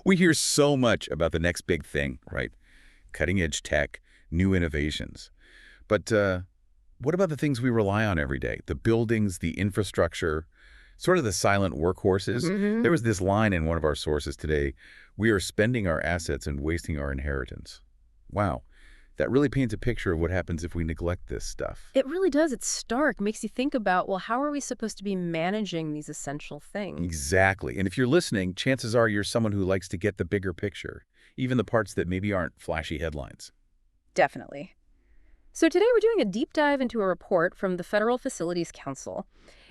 We hear so much about the next big thing, right? Cutting-edge tech, new innovations. But what about the things we rely on every day? The buildings, the infrastructure, sort of the silent workhorses? Hmm. There was this line in one of our sources today, "We are spending our assets and wasting our inheritance." Wow, that really paints a picture of what happens if we neglect this stuff. It really does. It's stark. Makes you think about, well, how are we supposed to be managing these essential things? Exactly. And if you're listening, chances are you're someone who likes to get the bigger picture, even the parts that maybe aren't flashy headlines. Definitely. So today we're doing a deep dive into a report from the Federal Facilities Council.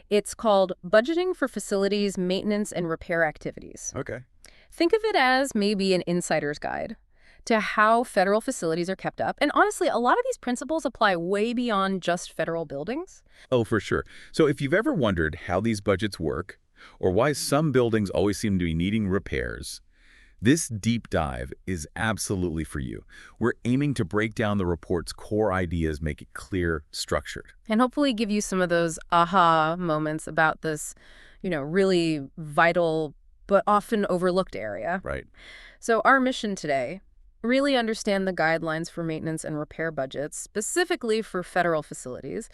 It's called Budgeting for Facilities Maintenance and Repair Activities. Okay. Think of it as maybe an insider's guide to how federal facilities are kept up. And honestly, a lot of these principles apply way beyond just federal buildings. Oh, for sure. So if you've ever wondered how these budgets work, or why some buildings always seem to be needing repairs, this deep dive is absolutely for you. We're aiming to break down the report's core ideas, make it clear, structured. And hopefully give you some of those aha moments about this, really vital but often overlooked area. Right. So our mission today, really understand the guidelines for maintenance and repair budgets, specifically for federal facilities.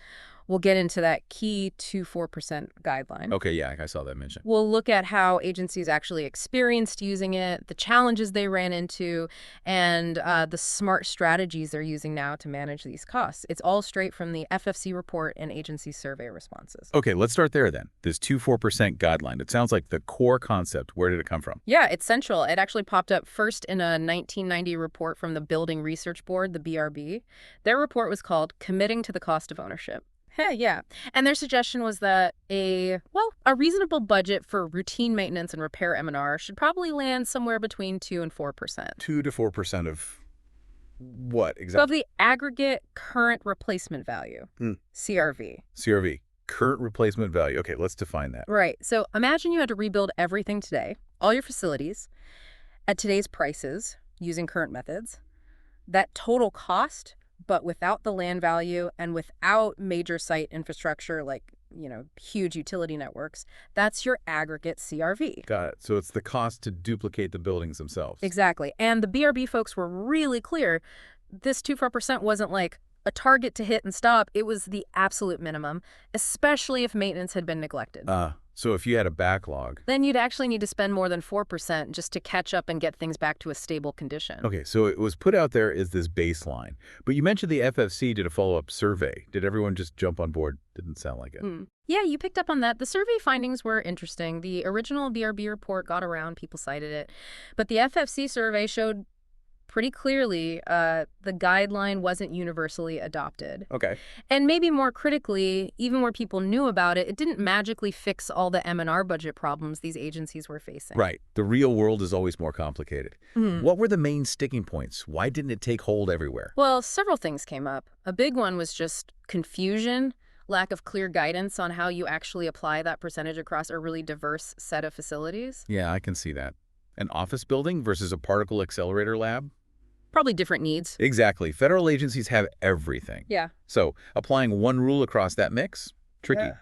We'll get into that key 2-4% guideline. Okay, yeah, I saw that mentioned. We'll look at how agencies actually experienced using it, the challenges they ran into, and the smart strategies they're using now to manage these costs. It's all straight from the FFC report and agency survey responses. Okay, let's start there then. This 2-4% guideline. It sounds like the core concept. Where did it come from? Yeah, it's central. It actually popped up first in a 1990 report from the Building Research Board, the BRB. Their report was called Committing to the Cost of Ownership. Yeah. And their suggestion was that a reasonable budget for routine maintenance and repair M&R should probably land somewhere between 2 and 4%. 2 to 4% of what Of exactly? the aggregate current replacement value, CRV. CRV, current replacement value. Okay, let's define that. Right. So imagine you had to rebuild everything today, all your facilities, at today's prices, using current methods. That total cost, but without the land value and without major site infrastructure like, huge utility networks, that's your aggregate CRV. Got it. So it's the cost to duplicate the buildings themselves. Exactly. And the BRB folks were really clear. This 2-4% wasn't like a target to hit and stop. It was the absolute minimum, especially if maintenance had been neglected. So if you had a backlog. Then you'd actually need to spend more than 4% just to catch up and get things back to a stable condition. Okay, so it was put out there as this baseline. But you mentioned the FFC did a follow-up survey. Did everyone just jump on board? Didn't sound like it. Yeah, you picked up on that. The survey findings were interesting. The original BRB report got around, people cited it. But the FFC survey showed pretty clearly the guideline wasn't universally adopted. Okay. And maybe more critically, even where people knew about it, it didn't magically fix all the M&R budget problems these agencies were facing. Right. The real world is always more complicated. What were the main sticking points? Why didn't it take hold everywhere? Well, several things came up. A big one was just confusion, lack of clear guidance on how you actually apply that percentage across a really diverse set of facilities. Yeah, I can see that. An office building versus a particle accelerator lab? Probably different needs. Exactly. Federal agencies have everything. Yeah. So applying one rule across that mix? Tricky. Yeah.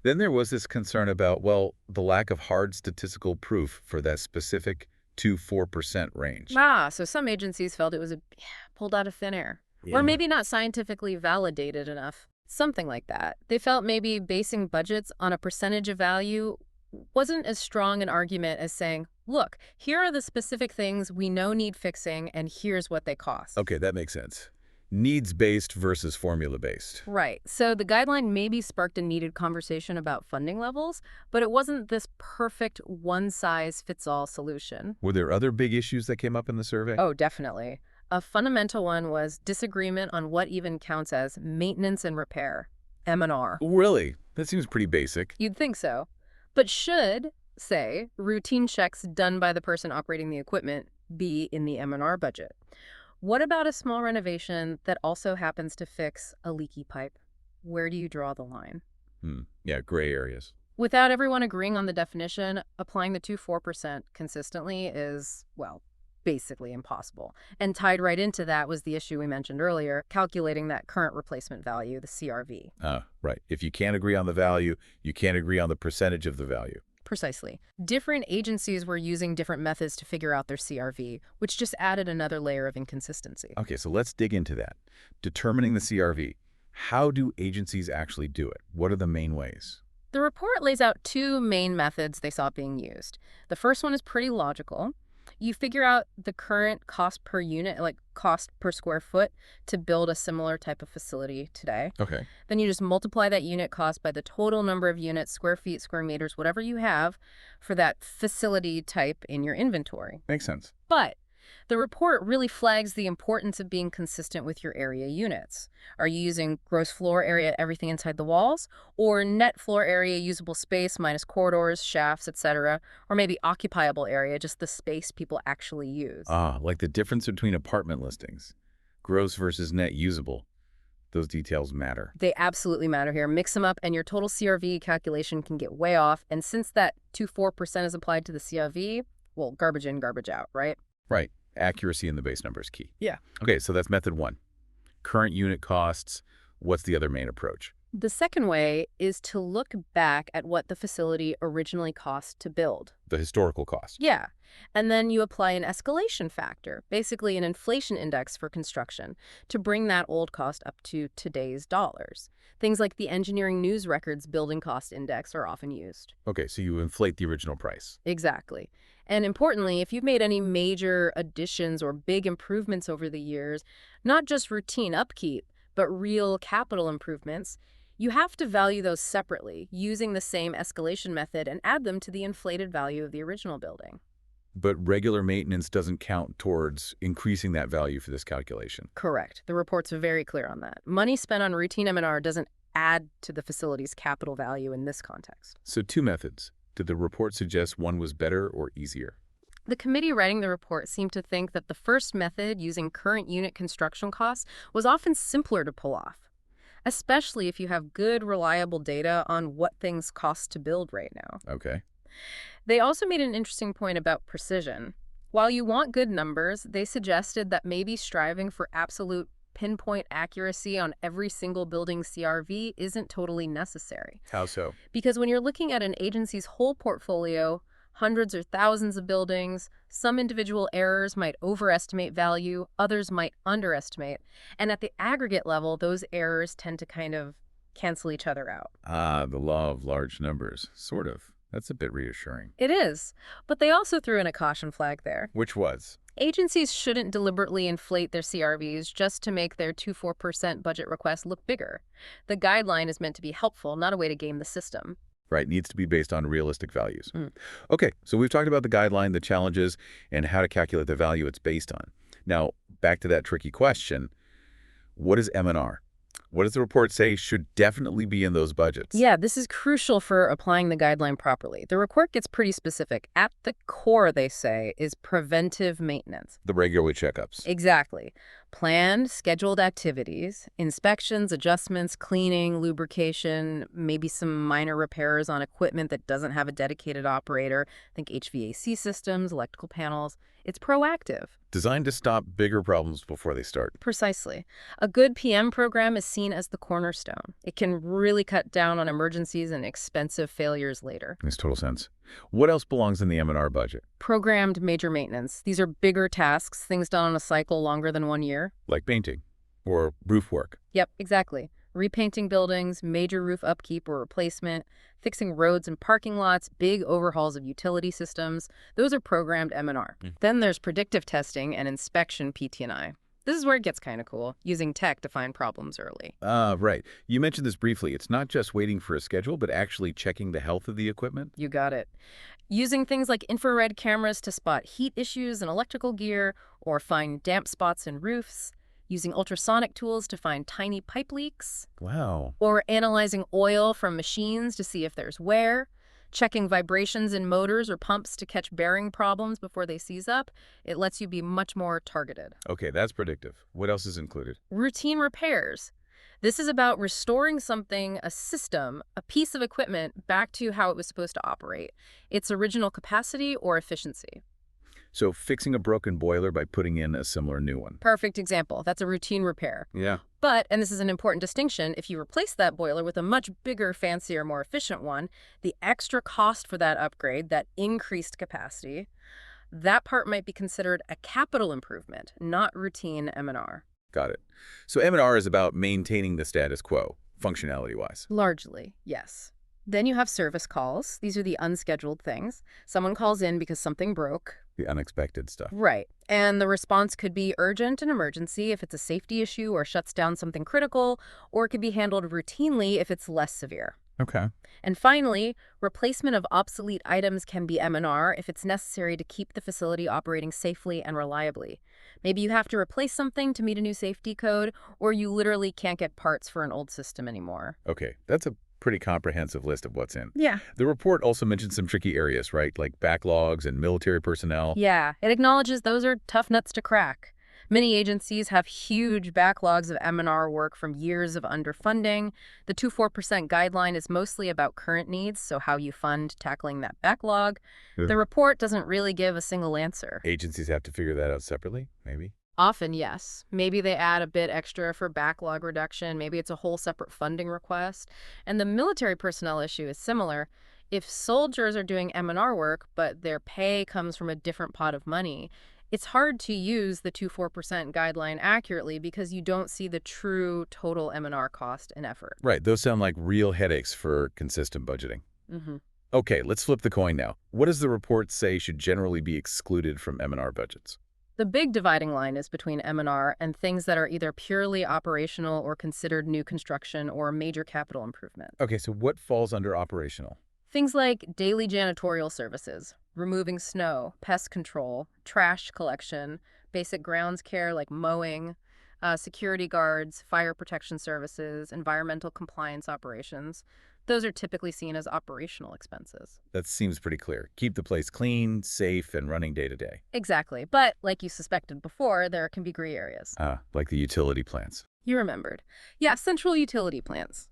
Then there was this concern about, the lack of hard statistical proof for that specific 2-4% range. So some agencies felt it was pulled out of thin air. Yeah. Or maybe not scientifically validated enough. Something like that. They felt maybe basing budgets on a percentage of value wasn't as strong an argument as saying, look, here are the specific things we know need fixing, and here's what they cost. Okay, that makes sense. Needs-based versus formula-based. Right. So the guideline maybe sparked a needed conversation about funding levels, but it wasn't this perfect one-size-fits-all solution. Were there other big issues that came up in the survey? Oh, definitely. A fundamental one was disagreement on what even counts as maintenance and repair, M&R. Really? That seems pretty basic. You'd think so. But should, say, routine checks done by the person operating the equipment be in the M&R budget? What about a small renovation that also happens to fix a leaky pipe? Where do you draw the line? Yeah, gray areas. Without everyone agreeing on the definition, applying the 2-4% consistently is, basically impossible. And tied right into that was the issue we mentioned earlier, calculating that current replacement value, the CRV. Right. If you can't agree on the value, you can't agree on the percentage of the value. Precisely. Different agencies were using different methods to figure out their CRV, which just added another layer of inconsistency. Okay, so let's dig into that. Determining the CRV. How do agencies actually do it? What are the main ways? The report lays out two main methods they saw being used. The first one is pretty logical. You figure out the current cost per unit, like cost per square foot, to build a similar type of facility today. Okay, Then you just multiply that unit cost by the total number of units, square feet, square meters, whatever you have for that facility type in your inventory. makes sense. But the report really flags the importance of being consistent with your area units. Are you using gross floor area, everything inside the walls, or net floor area, usable space minus corridors, shafts, etc., or maybe occupiable area, just the space people actually use? Ah, like the difference between apartment listings. Gross versus net usable. Those details matter. They absolutely matter here. Mix them up and your total CRV calculation can get way off. And since that 2-4% is applied to the CRV, well, garbage in, garbage out, right? Right. Accuracy in the base number is key. Yeah. Okay, so that's method one. Current unit costs. What's the other main approach? The second way is to look back at what the facility originally cost to build. The historical cost. Yeah. And then you apply an escalation factor, basically an inflation index for construction, to bring that old cost up to today's dollars. Things like the Engineering News Records Building Cost Index are often used. Okay, so you inflate the original price. Exactly. And importantly, if you've made any major additions or big improvements over the years, not just routine upkeep, but real capital improvements, you have to value those separately, using the same escalation method and add them to the inflated value of the original building. But regular maintenance doesn't count towards increasing that value for this calculation. Correct. The report's very clear on that. Money spent on routine M&R doesn't add to the facility's capital value in this context. So two methods. Did the report suggest one was better or easier? The committee writing the report seemed to think that the first method, using current unit construction costs, was often simpler to pull off, especially if you have good, reliable data on what things cost to build right now. Okay. They also made an interesting point about precision. While you want good numbers, they suggested that maybe striving for absolute pinpoint accuracy on every single building's CRV isn't totally necessary. How so? Because when you're looking at an agency's whole portfolio, hundreds or thousands of buildings, some individual errors might overestimate value, others might underestimate. And at the aggregate level, those errors tend to kind of cancel each other out. Ah, the law of large numbers. Sort of. That's a bit reassuring. It is. But they also threw in a caution flag there. Which was? Agencies shouldn't deliberately inflate their CRVs just to make their 2-4% budget request look bigger. The guideline is meant to be helpful, not a way to game the system. Right, needs to be based on realistic values. Mm. Okay, so we've talked about the guideline, the challenges, and how to calculate the value it's based on. Now, back to that tricky question. What is M&R? What does the report say should definitely be in those budgets? Yeah, this is crucial for applying the guideline properly. The report gets pretty specific. At the core, they say, is preventive maintenance. The regular checkups. Exactly. Planned, scheduled activities, inspections, adjustments, cleaning, lubrication, maybe some minor repairs on equipment that doesn't have a dedicated operator. Think HVAC systems, electrical panels. It's proactive. Designed to stop bigger problems before they start. Precisely. A good PM program is seen as the cornerstone. It can really cut down on emergencies and expensive failures later. Makes total sense. What else belongs in the M&R budget? Programmed major maintenance. These are bigger tasks, things done on a cycle longer than 1 year. Like painting or roof work. Yep, exactly. Repainting buildings, major roof upkeep or replacement, fixing roads and parking lots, big overhauls of utility systems. Those are programmed M&R. Then there's predictive testing and inspection PT&I. This is where it gets kind of cool, using tech to find problems early. Right. You mentioned this briefly. It's not just waiting for a schedule, but actually checking the health of the equipment. You got it. Using things like infrared cameras to spot heat issues in electrical gear or find damp spots in roofs. Using ultrasonic tools to find tiny pipe leaks. Wow. Or analyzing oil from machines to see if there's wear. Checking vibrations in motors or pumps to catch bearing problems before they seize up. It lets you be much more targeted. Okay, that's predictive. What else is included? Routine repairs. This is about restoring something, a system, a piece of equipment back to how it was supposed to operate, its original capacity or efficiency. So fixing a broken boiler by putting in a similar new one. Perfect example. That's a routine repair. Yeah. But, and this is an important distinction, if you replace that boiler with a much bigger, fancier, more efficient one, the extra cost for that upgrade, that increased capacity, that part might be considered a capital improvement, not routine M&R. Got it. So M&R is about maintaining the status quo, functionality-wise. Largely, yes. Then you have service calls. These are the unscheduled things. Someone calls in because something broke. The unexpected stuff. Right. And the response could be urgent and emergency if it's a safety issue or shuts down something critical, or it could be handled routinely if it's less severe. Okay. And finally, replacement of obsolete items can be M&R if it's necessary to keep the facility operating safely and reliably. Maybe you have to replace something to meet a new safety code, or you literally can't get parts for an old system anymore. Okay, that's a pretty comprehensive list of what's in. Yeah. The report also mentions some tricky areas, right? Like backlogs and military personnel. Yeah, it acknowledges those are tough nuts to crack. Many agencies have huge backlogs of M&R work from years of underfunding. The 2-4% guideline is mostly about current needs, so how you fund tackling that backlog. Ugh. The report doesn't really give a single answer. Agencies have to figure that out separately, maybe? Often, yes. Maybe they add a bit extra for backlog reduction. Maybe it's a whole separate funding request. And the military personnel issue is similar. If soldiers are doing M&R work, but their pay comes from a different pot of money, it's hard to use the 2-4% guideline accurately because you don't see the true total M&R cost and effort. Right, those sound like real headaches for consistent budgeting. Mm-hmm. Okay, let's flip the coin now. What does the report say should generally be excluded from M&R budgets? The big dividing line is between M&R and things that are either purely operational or considered new construction or major capital improvement. Okay, so what falls under operational? Things like daily janitorial services, removing snow, pest control, trash collection, basic grounds care like mowing, security guards, fire protection services, environmental compliance operations. Those are typically seen as operational expenses. That seems pretty clear. Keep the place clean, safe, and running day to day. Exactly. But like you suspected before, there can be gray areas. Like the utility plants. You remembered. Yeah, central utility plants.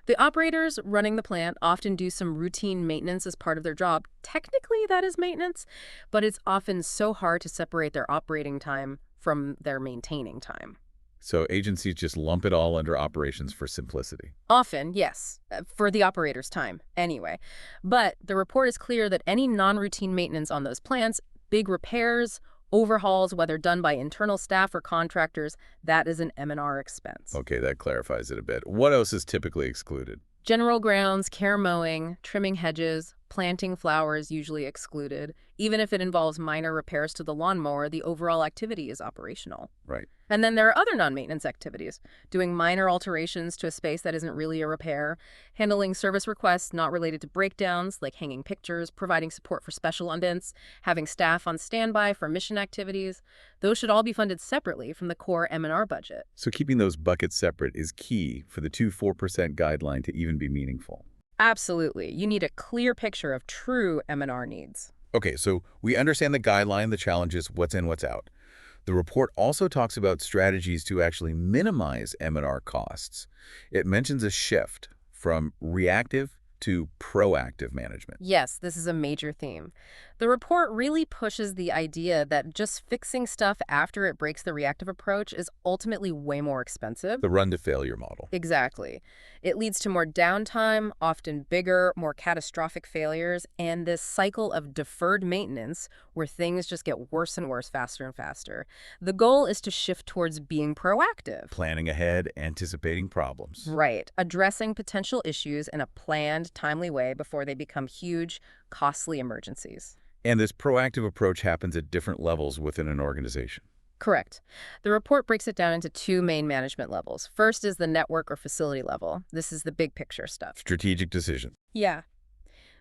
The operators running the plant often do some routine maintenance as part of their job. Technically, that is maintenance, but it's often so hard to separate their operating time from their maintaining time. So agencies just lump it all under operations for simplicity. Often, yes, for the operator's time, anyway. But the report is clear that any non-routine maintenance on those plants, big repairs, overhauls, whether done by internal staff or contractors, that is an M&R expense. Okay, that clarifies it a bit. What else is typically excluded? General grounds, care mowing, trimming hedges, planting flowers usually excluded. Even if it involves minor repairs to the lawnmower, the overall activity is operational. Right. And then there are other non-maintenance activities, doing minor alterations to a space that isn't really a repair, handling service requests not related to breakdowns, like hanging pictures, providing support for special events, having staff on standby for mission activities. Those should all be funded separately from the core M&R budget. So keeping those buckets separate is key for the 2-4% guideline to even be meaningful. Absolutely. You need a clear picture of true M&R needs. Okay, so we understand the guideline, the challenges, what's in, what's out. The report also talks about strategies to actually minimize M&R costs. It mentions a shift from reactive to proactive management. Yes, this is a major theme. The report really pushes the idea that just fixing stuff after it breaks the reactive approach is ultimately way more expensive. The run-to-failure model. Exactly. It leads to more downtime, often bigger, more catastrophic failures, and this cycle of deferred maintenance where things just get worse and worse faster and faster. The goal is to shift towards being proactive. Planning ahead, anticipating problems. Right. Addressing potential issues in a planned, timely way before they become huge, costly emergencies. And this proactive approach happens at different levels within an organization. Correct. The report breaks it down into two main management levels. First is the network or facility level. This is the big picture stuff. Strategic decisions. Yeah.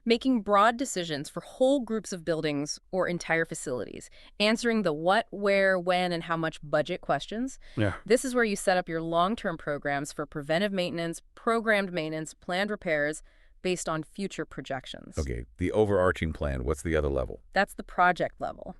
Making broad decisions for whole groups of buildings or entire facilities. Answering the what, where, when, and how much budget questions. Yeah. This is where you set up your long-term programs for preventive maintenance, programmed maintenance, planned repairs, based on future projections. Okay, the overarching plan, what's the other level? That's the project level.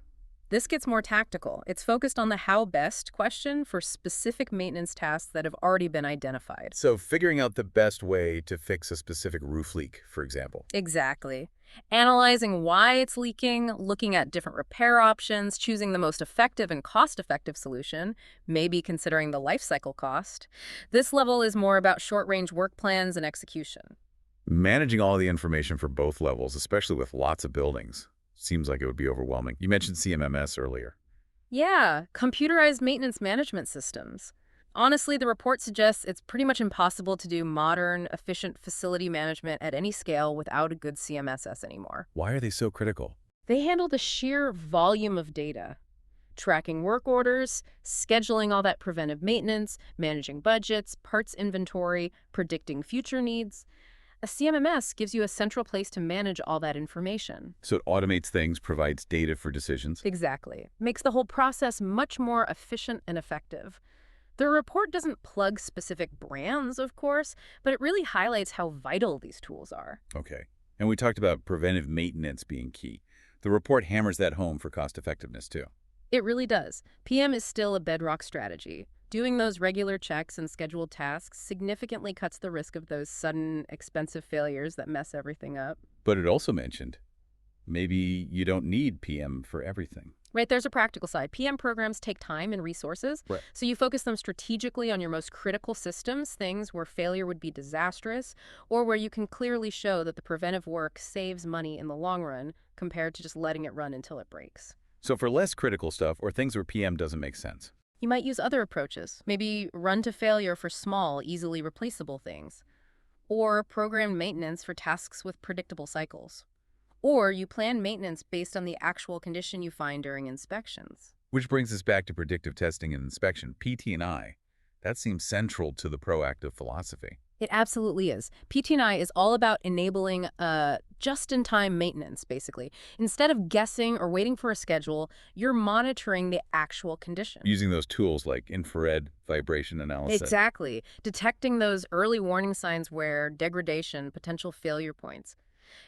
This gets more tactical. It's focused on the how best question for specific maintenance tasks that have already been identified. So figuring out the best way to fix a specific roof leak, for example. Exactly. Analyzing why it's leaking, looking at different repair options, choosing the most effective and cost-effective solution, maybe considering the life cycle cost. This level is more about short-range work plans and execution. Managing all the information for both levels, especially with lots of buildings, seems like it would be overwhelming. You mentioned CMMS earlier. Yeah, computerized maintenance management systems. Honestly, the report suggests it's pretty much impossible to do modern, efficient facility management at any scale without a good CMSS anymore. Why are they so critical? They handle the sheer volume of data, tracking work orders, scheduling all that preventive maintenance, managing budgets, parts inventory, predicting future needs. A CMMS gives you a central place to manage all that information. So it automates things, provides data for decisions. Exactly. Makes the whole process much more efficient and effective. The report doesn't plug specific brands, of course, but it really highlights how vital these tools are. Okay. And we talked about preventive maintenance being key. The report hammers that home for cost effectiveness, too. It really does. PM is still a bedrock strategy. Doing those regular checks and scheduled tasks significantly cuts the risk of those sudden, expensive failures that mess everything up. But it also mentioned maybe you don't need PM for everything. Right, there's a practical side. PM programs take time and resources, Right. so you focus them strategically on your most critical systems, things where failure would be disastrous, or where you can clearly show that the preventive work saves money in the long run compared to just letting it run until it breaks. So for less critical stuff or things where PM doesn't make sense. You might use other approaches, maybe run to failure for small, easily replaceable things, or program maintenance for tasks with predictable cycles. Or you plan maintenance based on the actual condition you find during inspections. Which brings us back to predictive testing and inspection, PT&I. That seems central to the proactive philosophy. It absolutely is. PT&I is all about enabling just-in-time maintenance, basically. Instead of guessing or waiting for a schedule, you're monitoring the actual condition. Using those tools like infrared vibration analysis. Exactly. Detecting those early warning signs where degradation, potential failure points.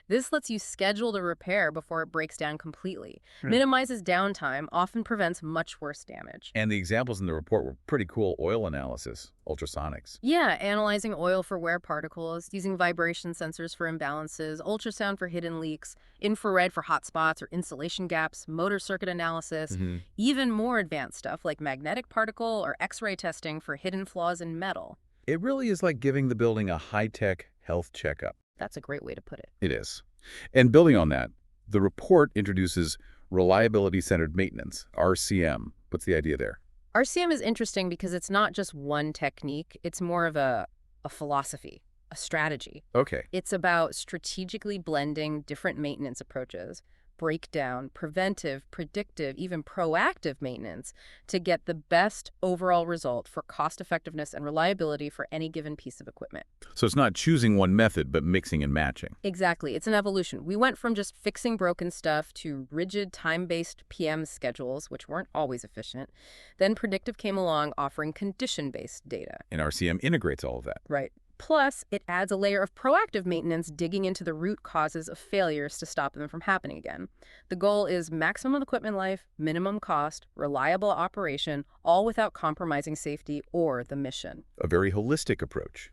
This lets you schedule the repair before it breaks down completely, minimizes downtime, often prevents much worse damage. And the examples in the report were pretty cool. Oil analysis, ultrasonics. Yeah, analyzing oil for wear particles, using vibration sensors for imbalances, ultrasound for hidden leaks, infrared for hot spots or insulation gaps, motor circuit analysis, even more advanced stuff like magnetic particle or X-ray testing for hidden flaws in metal. It really is like giving the building a high-tech health checkup. That's a great way to put it. It is. And building on that, the report introduces reliability-centered maintenance, RCM. What's the idea there? RCM is interesting because it's not just one technique, it's more of a philosophy, a strategy. Okay. It's about strategically blending different maintenance approaches, breakdown, preventive, predictive, even proactive maintenance to get the best overall result for cost effectiveness and reliability for any given piece of equipment. So it's not choosing one method, but mixing and matching. Exactly. It's an evolution. We went from just fixing broken stuff to rigid time-based PM schedules, which weren't always efficient. Then predictive came along offering condition-based data. And RCM integrates all of that. Right. Plus, it adds a layer of proactive maintenance digging into the root causes of failures to stop them from happening again. The goal is maximum equipment life, minimum cost, reliable operation, all without compromising safety or the mission. A very holistic approach.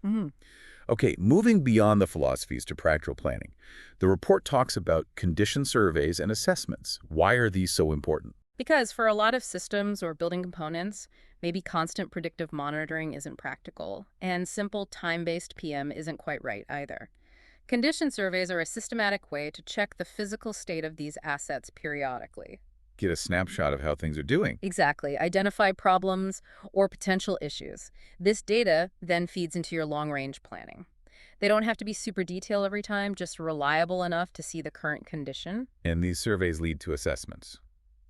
Okay, moving beyond the philosophies to practical planning, the report talks about condition surveys and assessments. Why are these so important? Because for a lot of systems or building components, maybe constant predictive monitoring isn't practical, and simple time-based PM isn't quite right either. Condition surveys are a systematic way to check the physical state of these assets periodically. Get a snapshot of how things are doing. Exactly. Identify problems or potential issues. This data then feeds into your long-range planning. They don't have to be super detailed every time, just reliable enough to see the current condition. And these surveys lead to assessments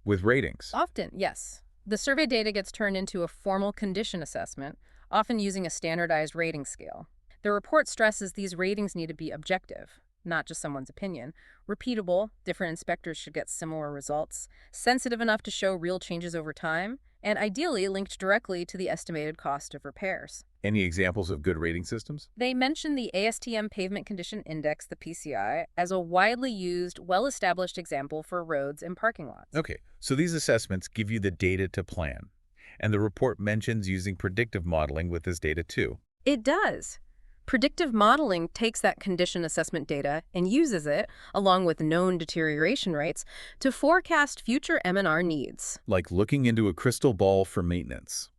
with ratings. Often, yes. The survey data gets turned into a formal condition assessment, often using a standardized rating scale. The report stresses these ratings need to be objective, not just someone's opinion. Repeatable, different inspectors should get similar results, sensitive enough to show real changes over time, and ideally linked directly to the estimated cost of repairs. Any examples of good rating systems? They mention the ASTM Pavement Condition Index, the PCI, as a widely used, well-established example for roads and parking lots. Okay, so these assessments give you the data to plan. And the report mentions using predictive modeling with this data too. It does. Predictive modeling takes that condition assessment data and uses it, along with known deterioration rates, to forecast future M&R needs. Like looking into a crystal ball for maintenance.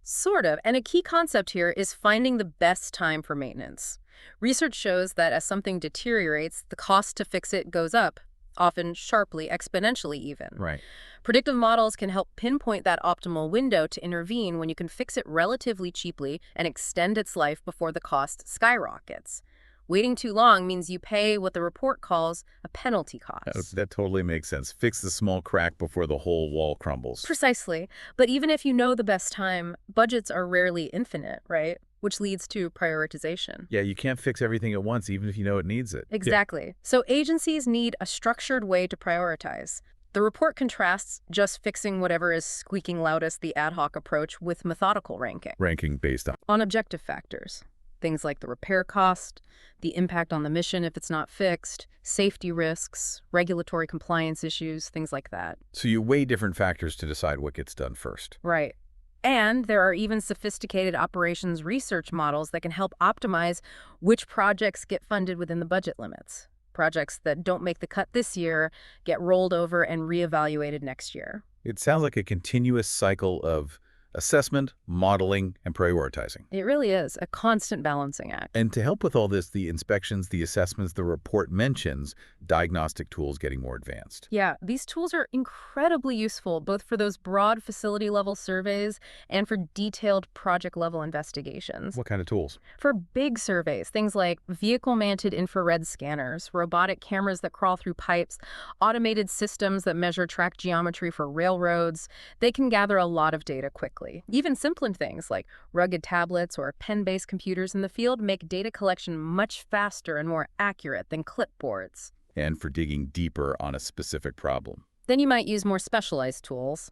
Sort of, and a key concept here is finding the best time for maintenance. Research shows that as something deteriorates, the cost to fix it goes up, often sharply, exponentially even. Right. Predictive models can help pinpoint that optimal window to intervene when you can fix it relatively cheaply and extend its life before the cost skyrockets. Waiting too long means you pay what the report calls a penalty cost. That totally makes sense. Fix the small crack before the whole wall crumbles. Precisely. But even if you know the best time, budgets are rarely infinite, right? Which leads to prioritization. Yeah, you can't fix everything at once, even if you know it needs it. Exactly. So agencies need a structured way to prioritize. The report contrasts just fixing whatever is squeaking loudest, the ad hoc approach, with methodical ranking. Ranking based On objective factors. Things like the repair cost, the impact on the mission if it's not fixed, safety risks, regulatory compliance issues, things like that. So you weigh different factors to decide what gets done first. Right. And there are even sophisticated operations research models that can help optimize which projects get funded within the budget limits. Projects that don't make the cut this year get rolled over and reevaluated next year. It sounds like a continuous cycle of assessment, modeling, and prioritizing. It really is a constant balancing act. And to help with all this, the inspections, the assessments, the report mentions diagnostic tools getting more advanced. Yeah, these tools are incredibly useful, both for those broad facility-level surveys and for detailed project-level investigations. What kind of tools? For big surveys, things like vehicle-mounted infrared scanners, robotic cameras that crawl through pipes, automated systems that measure track geometry for railroads, they can gather a lot of data quickly. Even simpler things like rugged tablets or pen-based computers in the field make data collection much faster and more accurate than clipboards. And for digging deeper on a specific problem. Then you might use more specialized tools.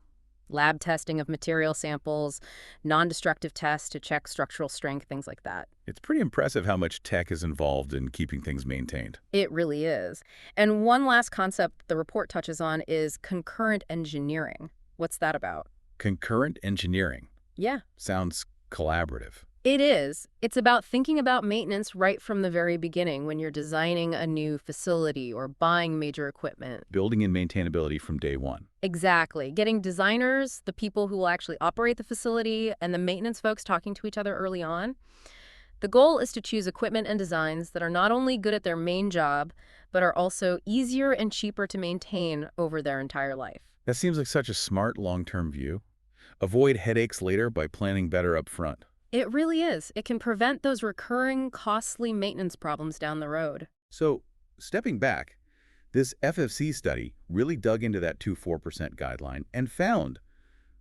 Lab testing of material samples, non-destructive tests to check structural strength, things like that. It's pretty impressive how much tech is involved in keeping things maintained. It really is. And one last concept the report touches on is concurrent engineering. What's that about? Concurrent engineering. Yeah. Sounds collaborative. It is. It's about thinking about maintenance right from the very beginning when you're designing a new facility or buying major equipment. Building in maintainability from day one. Exactly. Getting designers, the people who will actually operate the facility, and the maintenance folks talking to each other early on. The goal is to choose equipment and designs that are not only good at their main job, but are also easier and cheaper to maintain over their entire life. That seems like such a smart long-term view. Avoid headaches later by planning better up front. It really is. It can prevent those recurring, costly maintenance problems down the road. So, stepping back, this FFC study really dug into that 2-4% guideline and found,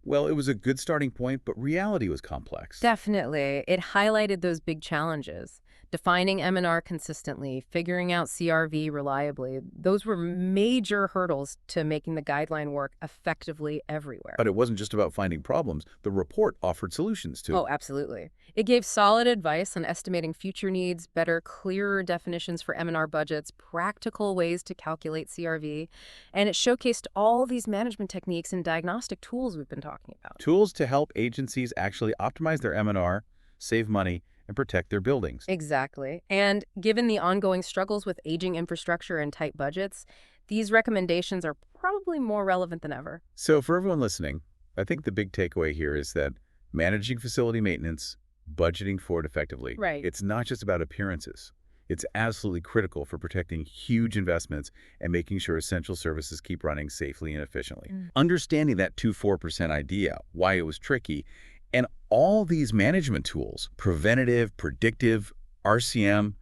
well, it was a good starting point, but reality was complex. Definitely. It highlighted those big challenges. Defining M&R consistently, figuring out CRV reliably, those were major hurdles to making the guideline work effectively everywhere. But it wasn't just about finding problems. The report offered solutions too. Oh, absolutely. It gave solid advice on estimating future needs, better, clearer definitions for M&R budgets, practical ways to calculate CRV, and it showcased all these management techniques and diagnostic tools we've been talking about. Tools to help agencies actually optimize their M&R, save money, and protect their buildings. Exactly. And given the ongoing struggles with aging infrastructure and tight budgets, these recommendations are probably more relevant than ever. So for everyone listening, I think the big takeaway here is that managing facility maintenance, budgeting for it effectively, Right. It's not just about appearances. It's absolutely critical for protecting huge investments and making sure essential services keep running safely and efficiently. Understanding that 2-4% idea, why it was tricky, and all these management tools, preventative, predictive, RCM,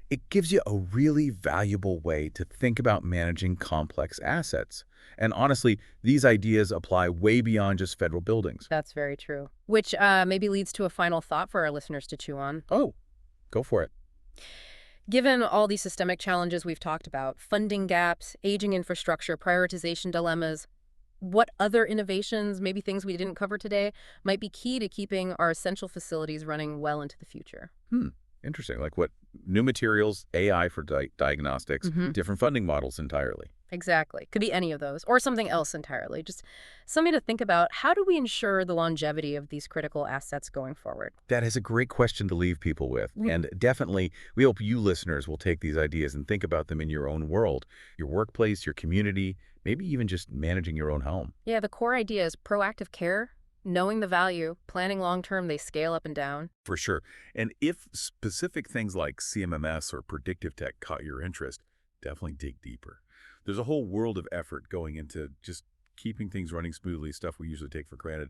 it gives you a really valuable way to think about managing complex assets. And honestly, these ideas apply way beyond just federal buildings. That's very true. Which maybe leads to a final thought for our listeners to chew on. Oh, go for it. Given all these systemic challenges we've talked about, funding gaps, aging infrastructure, prioritization dilemmas, what other innovations, maybe things we didn't cover today, might be key to keeping our essential facilities running well into the future. Hmm. Interesting. Like what new materials, AI for diagnostics, Hmm. different funding models entirely. Exactly. Could be any of those or something else entirely. Just something to think about. How do we ensure the longevity of these critical assets going forward? That is a great question to leave people with. Mm. And definitely, we hope you listeners will take these ideas and think about them in your own world, your workplace, your community, maybe even just managing your own home. Yeah, the core idea is proactive care, knowing the value, planning long term, they scale up and down. For sure. And if specific things like CMMS or predictive tech caught your interest, definitely dig deeper. There's a whole world of effort going into just keeping things running smoothly, stuff we usually take for granted.